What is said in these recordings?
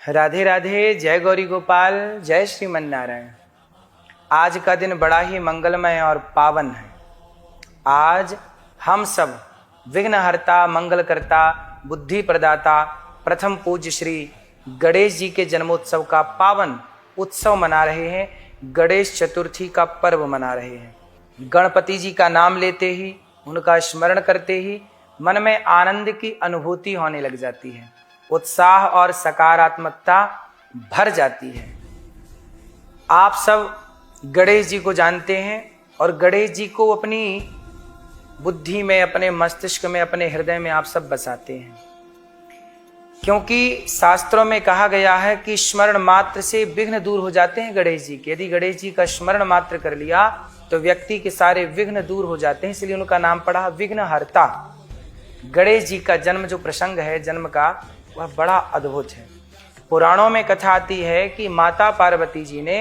राधे राधे, जय गौरी गोपाल, जय श्रीमन नारायण। आज का दिन बड़ा ही मंगलमय और पावन है। आज हम सब विघ्नहर्ता, मंगलकर्ता, बुद्धि प्रदाता प्रथम पूज्य श्री गणेश जी के जन्मोत्सव का पावन उत्सव मना रहे हैं। गणेश चतुर्थी का पर्व मना रहे हैं। गणपति जी का नाम लेते ही, उनका स्मरण करते ही मन में आनंद की अनुभूति होने लग जाती है, उत्साह और सकारात्मकता भर जाती है। आप सब गणेश जी को जानते हैं और गणेश जी को अपनी बुद्धि में, अपने मस्तिष्क में, अपने हृदय में आप सब बसाते हैं, क्योंकि शास्त्रों में कहा गया है कि स्मरण मात्र से विघ्न दूर हो जाते हैं गणेश जी के। यदि गणेश जी का स्मरण मात्र कर लिया तो व्यक्ति के सारे विघ्न दूर हो जाते हैं, इसलिए उनका नाम पड़ा विघ्नहर्ता। गणेश जी का जन्म जो प्रसंग है जन्म का, वह बड़ा अद्भुत है। पुराणों में कथा आती है कि माता पार्वती जी ने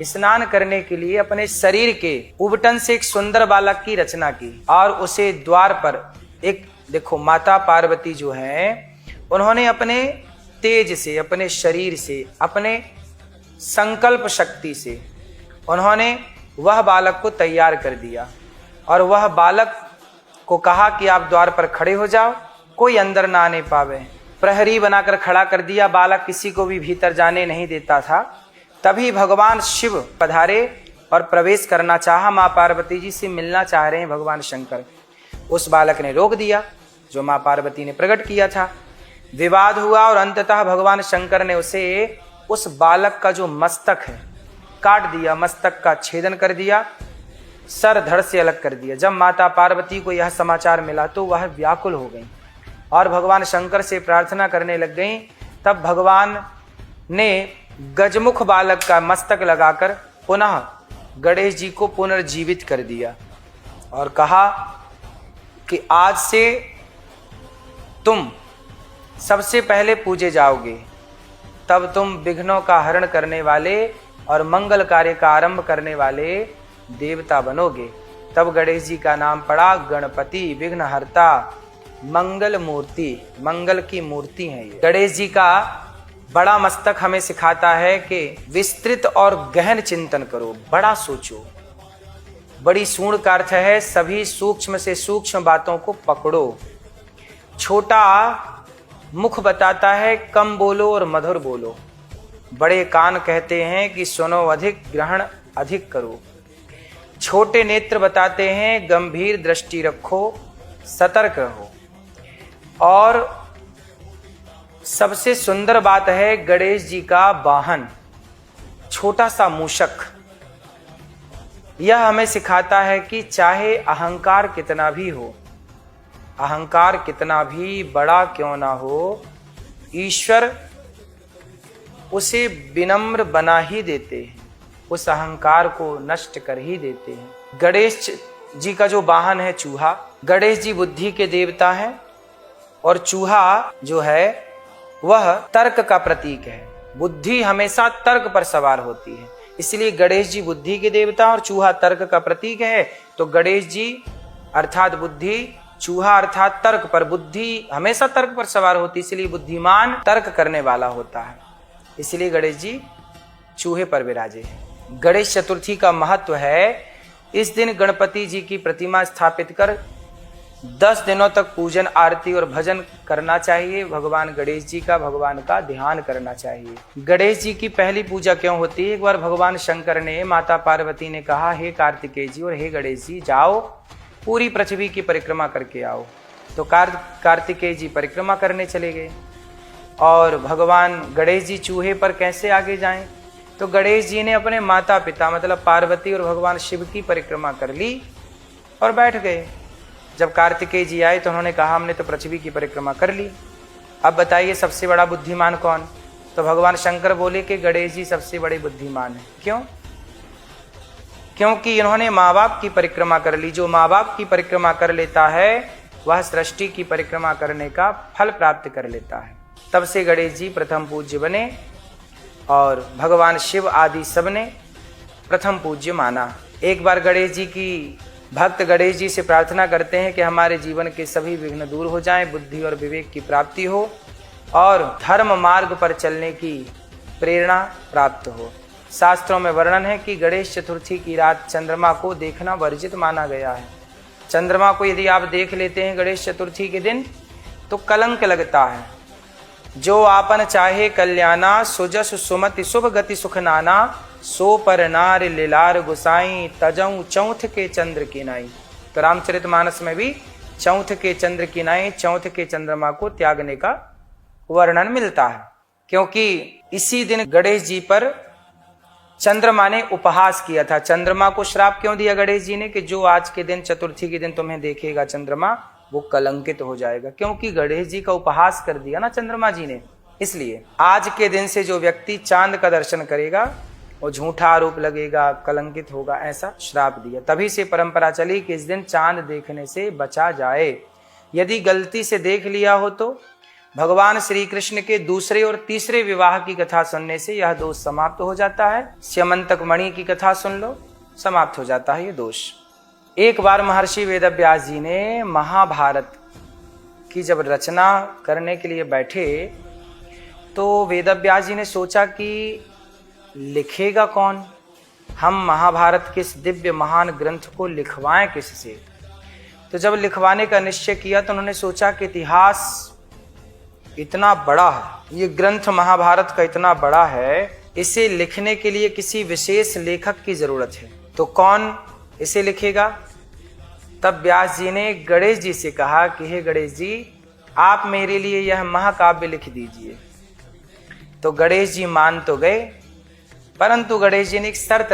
स्नान करने के लिए अपने शरीर के उबटन से एक सुंदर बालक की रचना की और उसे द्वार पर एक, देखो माता पार्वती जो है उन्होंने अपने तेज से, अपने शरीर से, अपने संकल्प शक्ति से उन्होंने वह बालक को तैयार कर दिया और वह बालक को कहा कि आप द्वार पर खड़े हो जाओ, कोई अंदर ना आने पावे। प्रहरी बनाकर खड़ा कर दिया, बालक किसी को भी भीतर जाने नहीं देता था। तभी भगवान शिव पधारे और प्रवेश करना चाहा। माँ पार्वती जी से मिलना चाह रहे हैं भगवान शंकर। उस बालक ने रोक दिया जो माँ पार्वती ने प्रकट किया था। विवाद हुआ और अंततः भगवान शंकर ने उसे, उस बालक का जो मस्तक है, काट दिया, मस्तक का छेदन कर दिया, सर धड़ से अलग कर दिया। जब माता पार्वती को यह समाचार मिला तो वह व्याकुल हो गई और भगवान शंकर से प्रार्थना करने लग गई। तब भगवान ने गजमुख बालक का मस्तक लगाकर पुनः गणेश जी को पुनर्जीवित कर दिया और कहा कि आज से तुम सबसे पहले पूजे जाओगे, तब तुम विघ्नों का हरण करने वाले और मंगल कार्य का आरंभ करने वाले देवता बनोगे। तब गणेश जी का नाम पड़ा गणपति, विघ्नहर्ता, मंगल मूर्ति, मंगल की मूर्ति है ये। गणेश जी का बड़ा मस्तक हमें सिखाता है कि विस्तृत और गहन चिंतन करो, बड़ा सोचो। बड़ी सूंड का अर्थ है सभी सूक्ष्म से सूक्ष्म बातों को पकड़ो। छोटा मुख बताता है कम बोलो और मधुर बोलो। बड़े कान कहते हैं कि सुनो अधिक, ग्रहण अधिक करो। छोटे नेत्र बताते हैं गंभीर दृष्टि रखो, सतर्क रहो। और सबसे सुंदर बात है गणेश जी का वाहन, छोटा सा मूषक। यह हमें सिखाता है कि चाहे अहंकार कितना भी हो, अहंकार कितना भी बड़ा क्यों ना हो, ईश्वर उसे विनम्र बना ही देते हैं, उस अहंकार को नष्ट कर ही देते हैं। गणेश जी का जो वाहन है चूहा, गणेश जी बुद्धि के देवता हैं और चूहा जो है वह तर्क का प्रतीक है। बुद्धि हमेशा तर्क पर सवार होती है, इसलिए गणेश जी बुद्धि के देवता और चूहा तर्क का प्रतीक है। तो गणेश जी अर्थात बुद्धि, चूहा अर्थात तर्क पर, बुद्धि हमेशा तर्क पर सवार होती है, इसलिए बुद्धिमान तर्क करने वाला होता है, इसलिए गणेश जी चूहे पर विराजे हैं। गणेश चतुर्थी का महत्व है, इस दिन गणपति जी की प्रतिमा स्थापित कर 10 दिनों तक पूजन, आरती और भजन करना चाहिए। भगवान गणेश जी का, भगवान का ध्यान करना चाहिए। गणेश जी की पहली पूजा क्यों होती है? एक बार भगवान शंकर ने, माता पार्वती ने कहा, हे कार्तिकेय जी और हे गणेश जी, जाओ पूरी पृथ्वी की परिक्रमा करके आओ। तो कार्तिकेय जी परिक्रमा करने चले गए और भगवान गणेश जी चूहे पर कैसे आगे जाएं? तो गणेश जी ने अपने माता पिता मतलब पार्वती और भगवान शिव की परिक्रमा कर ली और बैठ गए। जब कार्तिकेय जी आए तो उन्होंने कहा, हमने तो पृथ्वी की परिक्रमा कर ली, अब बताइए सबसे बड़ा बुद्धिमान कौन? तो भगवान शंकर बोले कि गणेश जी सबसे बड़े बुद्धिमान हैं। क्यों? क्योंकि इन्होंने माँ बाप की परिक्रमा कर ली। जो माँ बाप की परिक्रमा कर लेता है वह सृष्टि की परिक्रमा करने का फल प्राप्त कर लेता है। तब से गणेश जी प्रथम पूज्य बने और भगवान शिव आदि सब ने प्रथम पूज्य माना। एक बार गणेश जी की भक्त गणेश जी से प्रार्थना करते हैं कि हमारे जीवन के सभी विघ्न दूर हो जाएं, बुद्धि और विवेक की प्राप्ति हो। और धर्म मार्ग पर चलने की प्रेरणा प्राप्त हो। शास्त्रों में वर्णन है कि गणेश चतुर्थी की रात चंद्रमा को देखना वर्जित माना गया है। चंद्रमा को यदि आप देख लेते हैं गणेश चतुर्थी के दिन तो कलंक लगता है। जो आपन चाहे कल्याणा, सुजस सुमति शुभ गति सुख नाना, सो पर नार लीलार गुसाई, तजऊ चौथ के चंद्र की नाई। तो रामचरितमानस में भी चौथ के चंद्र की नाई, चौथ के चंद्रमा को त्यागने का वर्णन मिलता है, क्योंकि इसी दिन गणेश जी पर चंद्रमा ने उपहास किया था। चंद्रमा को श्राप क्यों दिया गणेश जी ने कि जो आज के दिन चतुर्थी के दिन तुम्हें देखेगा चंद्रमा, वो कलंकित हो जाएगा, क्योंकि गणेश जी का उपहास कर दिया ना चंद्रमा जी ने। इसलिए आज के दिन से जो व्यक्ति चांद का दर्शन करेगा वो झूठा आरोप लगेगा, कलंकित होगा, ऐसा श्राप दिया। तभी से परंपरा चली कि इस दिन चांद देखने से बचा जाए। यदि गलती से देख लिया हो तो भगवान श्री कृष्ण के दूसरे और तीसरे विवाह की कथा सुनने से यह दोष समाप्त हो जाता है। स्यमंतक मणि की कथा सुन लो, समाप्त हो जाता है ये दोष। एक बार महर्षि वेदव्यास जी ने महाभारत की जब रचना करने के लिए बैठे तो वेदव्यास जी ने सोचा कि लिखेगा कौन, हम महाभारत के इस दिव्य महान ग्रंथ को लिखवाएं किससे। तो जब लिखवाने का निश्चय किया तो उन्होंने सोचा कि इतिहास इतना बड़ा है, ये ग्रंथ महाभारत का इतना बड़ा है, इसे लिखने के लिए किसी विशेष लेखक की जरूरत है। तो कौन इसे लिखेगा? तब व्यास जी ने गणेश जी से कहा कि हे गणेश जी, आप मेरे लिए यह महाकाव्य लिख दीजिए। तो गणेश जी मान तो गए, परंतु गणेश जी ने एक शर्त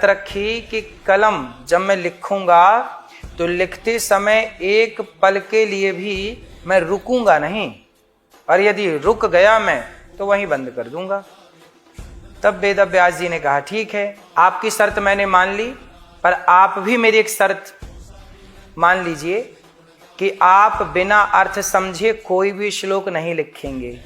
रखी कि कलम जब मैं लिखूंगा तो लिखते समय एक पल के लिए भी मैं रुकूंगा नहीं, और यदि रुक गया मैं तो वहीं बंद कर दूंगा। तब वेदव्यास जी ने कहा ठीक है, आपकी शर्त मैंने मान ली, पर आप भी मेरी एक शर्त मान लीजिए कि आप बिना अर्थ समझे कोई भी श्लोक नहीं लिखेंगे।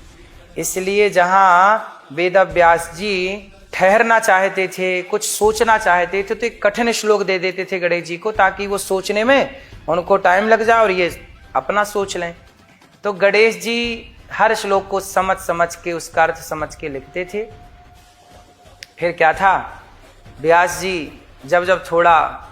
इसलिए जहां वेदव्यास जी ठहरना चाहते थे, कुछ सोचना चाहते थे, तो एक कठिन श्लोक दे देते थे गणेश जी को, ताकि वो सोचने में उनको टाइम लग जाए और ये अपना सोच लें। तो गणेश जी हर श्लोक को समझ के उसका अर्थ समझ के लिखते थे। फिर क्या था, व्यास जी जब थोड़ा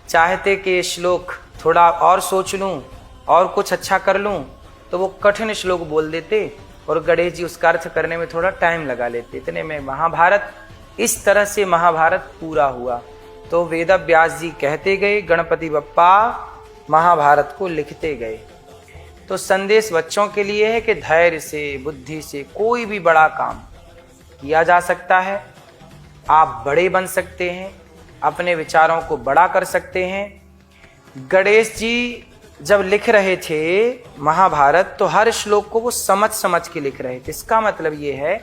चाहते कि श्लोक थोड़ा और सोच लूं और कुछ अच्छा कर लूं, तो वो कठिन श्लोक बोल देते और गणेश जी उसका अर्थ करने में थोड़ा टाइम लगा लेते। इतने में महाभारत, इस तरह से महाभारत पूरा हुआ। तो वेदव्यास जी कहते गए, गणपति बप्पा महाभारत को लिखते गए। तो संदेश बच्चों के लिए है कि धैर्य से, बुद्धि से कोई भी बड़ा काम किया जा सकता है। आप बड़े बन सकते हैं, अपने विचारों को बड़ा कर सकते हैं। गणेश जी जब लिख रहे थे महाभारत तो हर श्लोक को वो समझ के लिख रहे थे। इसका मतलब ये है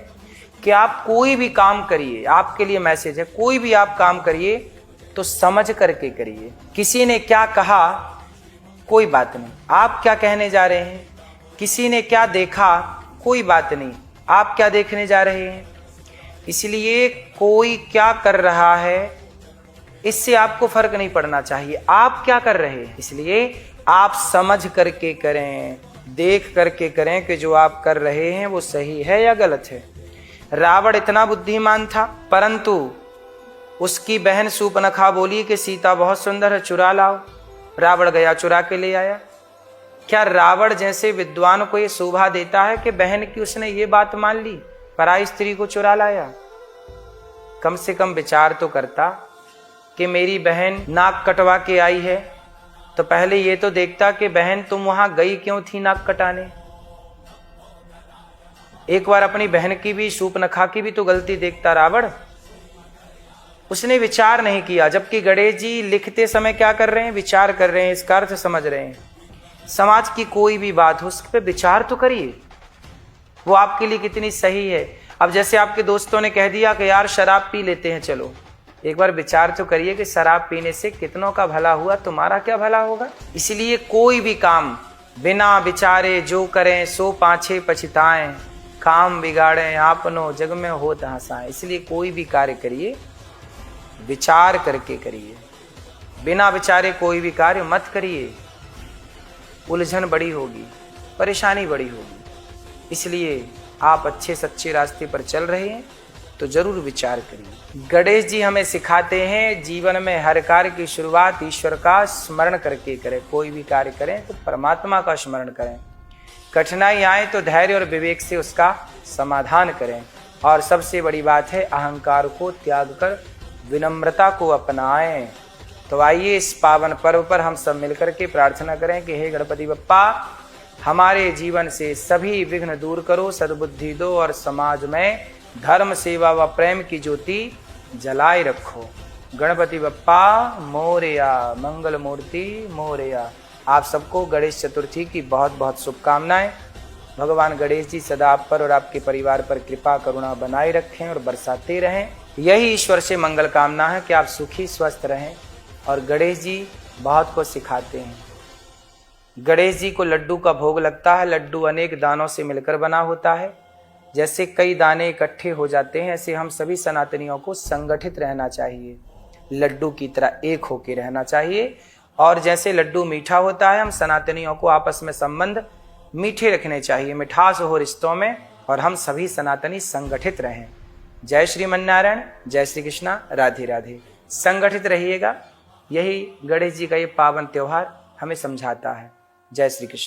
कि आप कोई भी काम करिए, आपके लिए मैसेज है, कोई भी आप काम करिए तो समझ करके करिए। किसी ने क्या कहा कोई बात नहीं, आप क्या कहने जा रहे हैं। किसी ने क्या देखा कोई बात नहीं, आप क्या देखने जा रहे हैं। इसलिए कोई क्या कर रहा है इससे आपको फर्क नहीं पड़ना चाहिए, आप क्या कर रहे हैं। इसलिए आप समझ करके करें, देख करके करें कि जो आप कर रहे हैं वो सही है या गलत है। रावण इतना बुद्धिमान था, परंतु उसकी बहन शूर्पणखा बोली कि सीता बहुत सुंदर है, चुरा लाओ। रावण गया, चुरा के ले आया। क्या रावण जैसे विद्वान को ये शोभा देता है कि बहन की उसने ये बात मान ली, पराई स्त्री को चुरा लाया। कम से कम विचार तो करता कि मेरी बहन नाक कटवा के आई है तो पहले ये तो देखता कि बहन तुम वहां गई क्यों थी नाक कटाने। एक बार अपनी बहन की भी, शूर्पणखा की भी तो गलती देखता रावण। उसने विचार नहीं किया, जबकि गणेश जी लिखते समय क्या कर रहे हैं, विचार कर रहे हैं, इसका अर्थ समझ रहे हैं। समाज की कोई भी बात हो उस पर विचार तो करिए, वो आपके लिए कितनी सही है। अब जैसे आपके दोस्तों ने कह दिया कि यार शराब पी लेते हैं, चलो एक बार विचार तो करिए कि शराब पीने से कितनों का भला हुआ, तुम्हारा क्या भला होगा। इसलिए कोई भी काम बिना विचारे जो करें सो पाछे पछताएं, काम बिगाड़ें आपनो जग में होत हंसाएं। इसलिए कोई भी कार्य करिए विचार करके करिए, बिना विचारे कोई भी कार्य मत करिए, उलझन बड़ी होगी। परेशानी बड़ी होगी। इसलिए आप अच्छे सच्चे रास्ते पर चल रहे हैं तो जरूर विचार करिए। गणेश जी हमें सिखाते हैं जीवन में हर कार्य की शुरुआत ईश्वर का स्मरण करके करें। कोई भी कार्य करें तो परमात्मा का स्मरण करें। कठिनाई आए तो धैर्य और विवेक से उसका समाधान करें। और सबसे बड़ी बात है अहंकार को त्याग कर विनम्रता को अपनाएं। तो आइए इस पावन पर्व पर हम सब मिलकर के प्रार्थना करें कि हे गणपति बप्पा, हमारे जीवन से सभी विघ्न दूर करो, सद्बुद्धि दो और समाज में धर्म सेवा व प्रेम की ज्योति जलाए रखो। गणपति बप्पा मोरया, मंगल मूर्ति मोरया। आप सबको गणेश चतुर्थी की बहुत बहुत शुभकामनाएं। भगवान गणेश जी सदा आप पर और आपके परिवार पर कृपा करुणा बनाए रखें और बरसाते रहें। यही ईश्वर से मंगल कामना है कि आप सुखी स्वस्थ रहें। और गणेश जी बहुत कुछ सिखाते हैं। गणेश जी को लड्डू का भोग लगता है। लड्डू अनेक दानों से मिलकर बना होता है। जैसे कई दाने इकट्ठे हो जाते हैं, ऐसे हम सभी सनातनियों को संगठित रहना चाहिए, लड्डू की तरह एक होकर रहना चाहिए। और जैसे लड्डू मीठा होता है, हम सनातनियों को आपस में संबंध मीठे रखने चाहिए, मिठास हो रिश्तों में, और हम सभी सनातनी संगठित रहें। जय श्रीमन्नारायण, जय श्री कृष्णा, राधे राधे। संगठित रहिएगा, यही गणेश जी का ये पावन त्योहार हमें समझाता है। जय श्री कृष्ण।